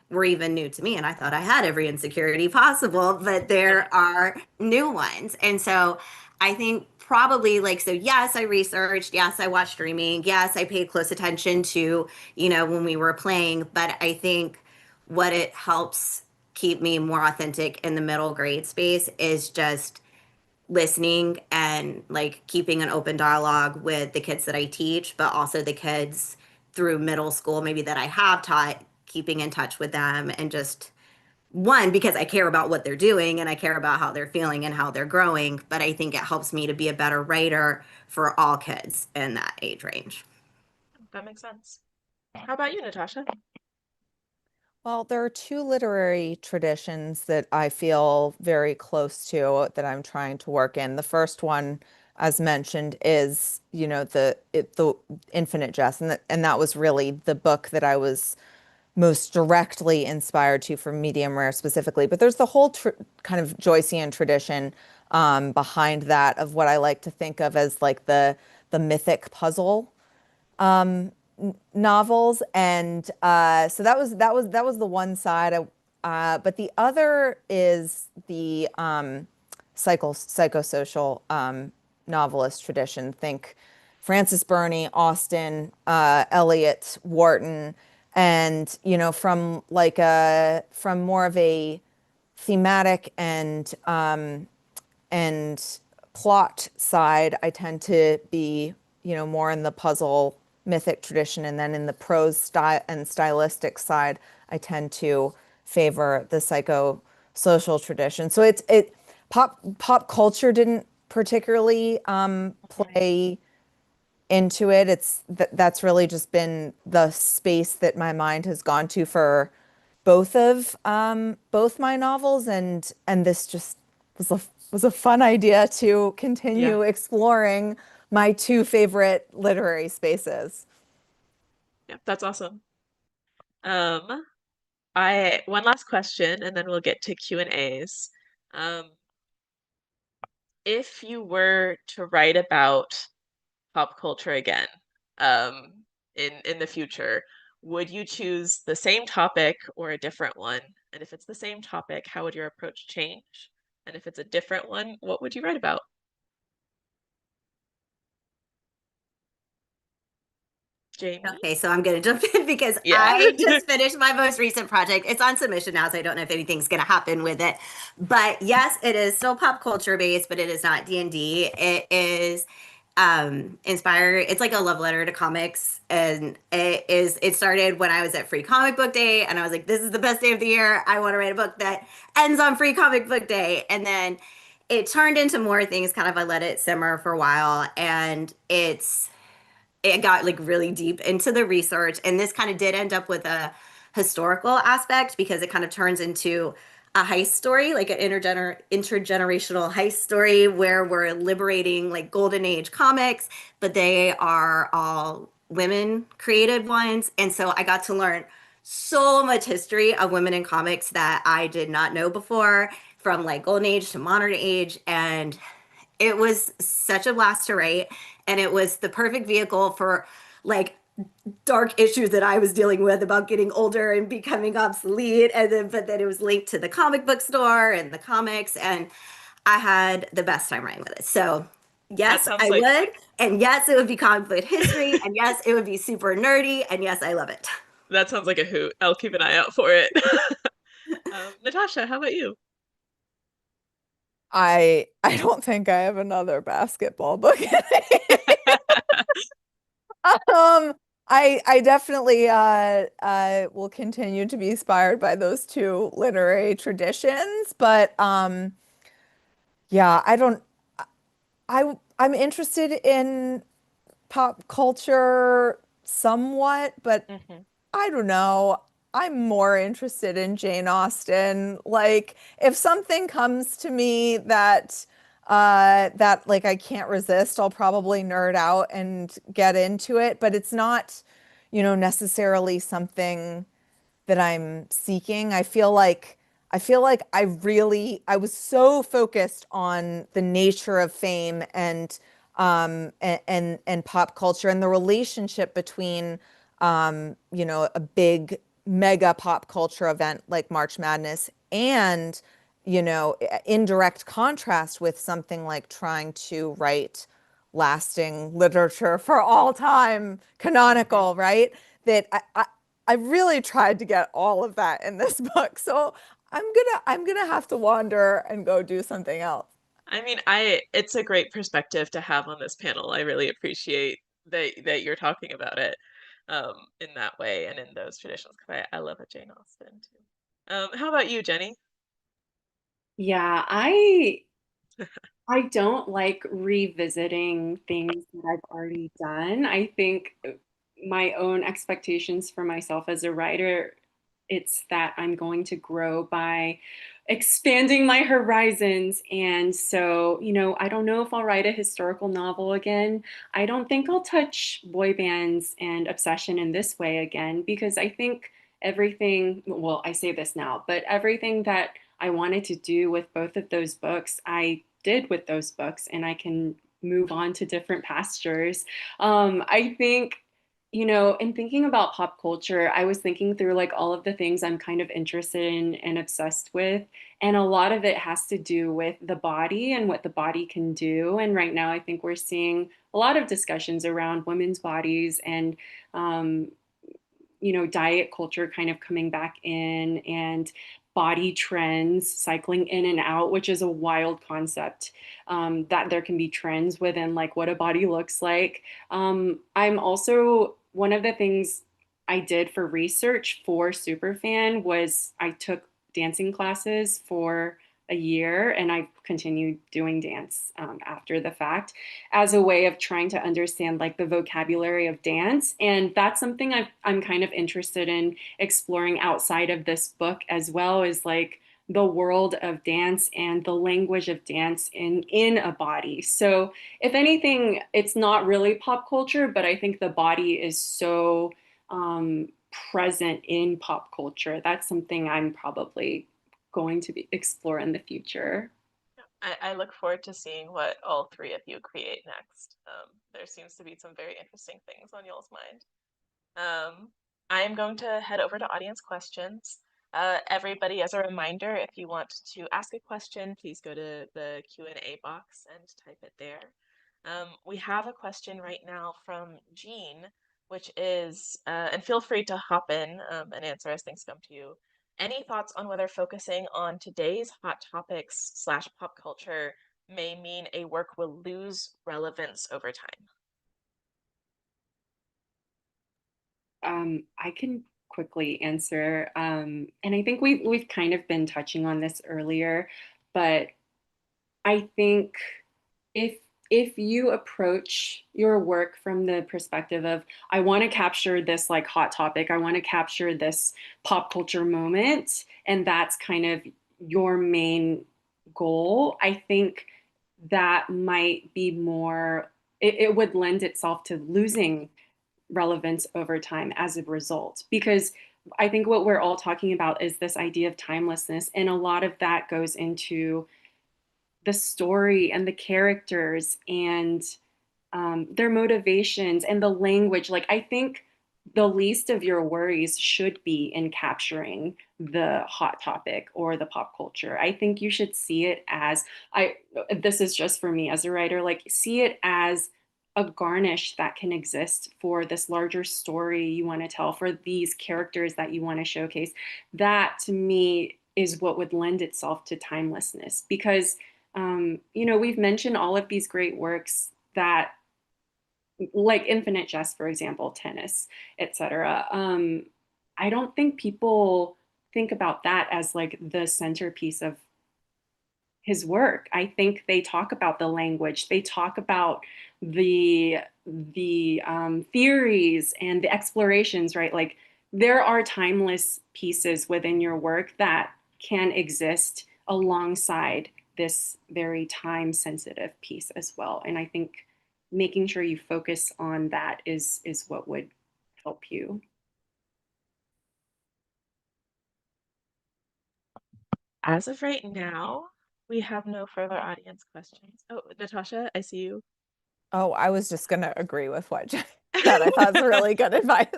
were even new to me. And I thought I had every insecurity possible, but there are new ones. And so I think probably like, so yes, I researched, yes, I watched streaming, yes, I paid close attention to, when we were playing, but I think what it helps keep me more authentic in the middle grade space is just listening and like keeping an open dialogue with the kids that I teach, but also the kids through middle school, maybe that I have taught, keeping in touch with them and just one, because I care about what they're doing and I care about how they're feeling and how they're growing. But I think it helps me to be a better writer for all kids in that age range. That makes sense. How about you, Natasha? Well, there are two literary traditions that I feel very close to that I'm trying to work in. The first one as mentioned, is, you know, the Infinite Jest, and that was really the book that I was most directly inspired to for medium rare specifically. But there's the whole kind of Joycean tradition behind that of what I like to think of as like the mythic puzzle novels, and so that was the one side. But the other is the psychosocial novelist tradition. Think Frances Burney, Austen, Eliot, Wharton, and you know, from more of a thematic and plot side, I tend to be, you know, more in the puzzle mythic tradition, and then in the prose style and stylistic side, I tend to favor the psychosocial tradition. So it pop culture didn't particularly play into it. That's really just been the space that my mind has gone to for both my novels, and this just was a fun idea to Yeah. continue exploring my two favorite literary spaces. Yeah, that's awesome. I one last question and then we'll get to Q&As. Um, if you were to write about pop culture again, in the future, would you choose the same topic or a different one? And if it's the same topic, how would your approach change? And if it's a different one, what would you write about? Jamie? Okay, so I'm gonna jump in because Yeah. I just finished my most recent project. It's on submission now, so I don't know if anything's gonna happen with it. But yes, it is still pop culture based, but it is not D&D. It is inspired. It's like a love letter to comics, and it started when I was at Free Comic Book Day, and I was like, this is the best day of the year. I want to write a book that ends on Free Comic Book Day. And then it turned into more things, kind of. I let it simmer for a while, and it got like really deep into the research, and this kind of did end up with a historical aspect because it kind of turns into a heist story, like an intergenerational heist story where we're liberating like golden age comics, but they are all women created ones. And so I got to learn so much history of women in comics that I did not know before, from like golden age to modern age. And it was such a blast to write, and it was the perfect vehicle for like dark issues that I was dealing with about getting older and becoming obsolete. And then, but then it was linked to the comic book store and the comics, and I had the best time writing with it. So, That yes, sounds I like would. And yes, it would be comic book history. And yes, it would be super nerdy. And yes, I love it. that sounds like a hoot. I'll keep an eye out for it. Natasha, how about you? I don't think I have another basketball book. Um, I definitely will continue to be inspired by those two literary traditions, but yeah, I'm interested in pop culture somewhat, but Hmm. I don't know. I'm more interested in Jane Austen. Like, if something comes to me that like I can't resist, I'll probably nerd out and get into it, but it's not, you know, necessarily something that I'm seeking. I feel like I was so focused on the nature of fame and pop culture and the relationship between you know, a big mega pop culture event like March Madness and, you know, in direct contrast with something like trying to write lasting literature for all time, Hmm. canonical, right? That I really tried to get all of that in this book. So I'm gonna have to wander and go do something else. I mean, it's a great perspective to have on this panel. I really appreciate that you're talking about it in that way and in those traditions because I love a Jane Austen too. How about you, Jenny? Yeah, I don't like revisiting things that I've already done. I think my own expectations for myself as a writer, it's that I'm going to grow by expanding my horizons. And so, I don't know if I'll write a historical novel again. I don't think I'll touch boy bands and obsession in this way again, because I think everything, well, I say this now, but everything that I wanted to do with both of those books, I did with those books, and I can move on to different pastures. I think, in thinking about pop culture, I was thinking through like all of the things I'm kind of interested in and obsessed with. And a lot of it has to do with the body and what the body can do. And right now, I think we're seeing a lot of discussions around women's bodies and, um, diet culture kind of coming back in, and body trends cycling in and out, which is a wild concept, that there can be trends within like what a body looks like. I'm also, one of the things I did for research for Superfan was I took dancing classes for a year, and I continued doing dance after the fact, as a way of trying to understand like the vocabulary of dance. And that's something I'm kind of interested in exploring outside of this book as well, is like the world of dance and the language of dance in a body. So if anything, it's not really pop culture, but I think the body is so present in pop culture. That's something I'm probably going to be explore in the future. I look forward to seeing what all three of you create next. There seems to be some very interesting things on y'all's mind. I am going to head over to audience questions. Everybody, as a reminder, if you want to ask a question, please go to the Q&A box and type it there. We have a question right now from Jean, which is, and feel free to hop in and answer as things come to you. Any thoughts on whether focusing on today's hot topics / pop culture may mean a work will lose relevance over time? I can quickly answer, and I think we've kind of been touching on this earlier, but I think if if you approach your work from the perspective of, I want to capture this like hot topic, I want to capture this pop culture moment, and that's kind of your main goal, I think that might be more, it would lend itself to losing relevance over time as a result. Because I think what we're all talking about is this idea of timelessness. And a lot of that goes into the story and the characters and their motivations and the language. Like, I think the least of your worries should be in capturing the hot topic or the pop culture. I think you should see it as, this is just for me as a writer, like see it as a garnish that can exist for this larger story you want to tell, for these characters that you want to showcase. That to me is what would lend itself to timelessness, because we've mentioned all of these great works that, like Infinite Jest, for example, tennis, etc. I don't think people think about that as like the centerpiece of his work. I think they talk about the language, they talk about the theories and the explorations, right? Like there are timeless pieces within your work that can exist alongside this very time sensitive piece as well. And I think making sure you focus on that is what would help you. As of right now, we have no further audience questions. Oh, Natasha, I see you. Oh, I was just going to agree with what Jen said. I thought it was really good advice.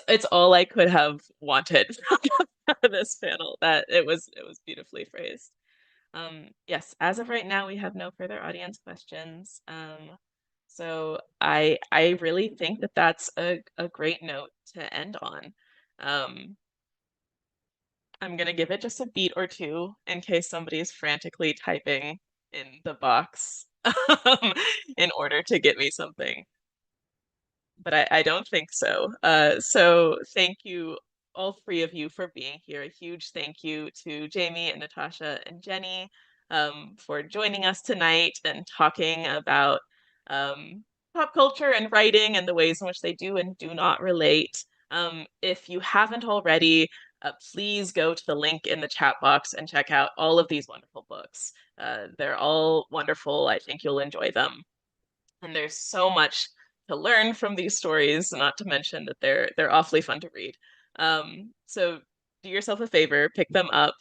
It's all I could have wanted from this panel. That it was beautifully phrased. Yes, as of right now, we have no further audience questions. So I really think that that's a great note to end on. I'm gonna give it just a beat or two in case somebody is frantically typing in the box in order to get me something. But I don't think so. So thank you, all three of you, for being here. A huge thank you to Jamie and Natasha and Jenny for joining us tonight and talking about pop culture and writing and the ways in which they do and do not relate. If you haven't already, please go to the link in the chat box and check out all of these wonderful books. They're all wonderful. I think you'll enjoy them. And there's so much to learn from these stories, not to mention that they're awfully fun to read. So do yourself a favor, pick them up.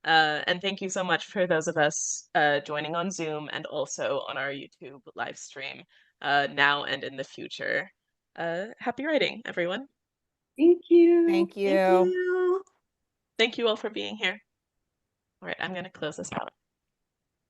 And thank you so much for those of us joining on Zoom and also on our YouTube live stream now and in the future. Happy writing, everyone. Thank you. Thank you. Thank you. Thank you all for being here. All right, I'm going to close this out.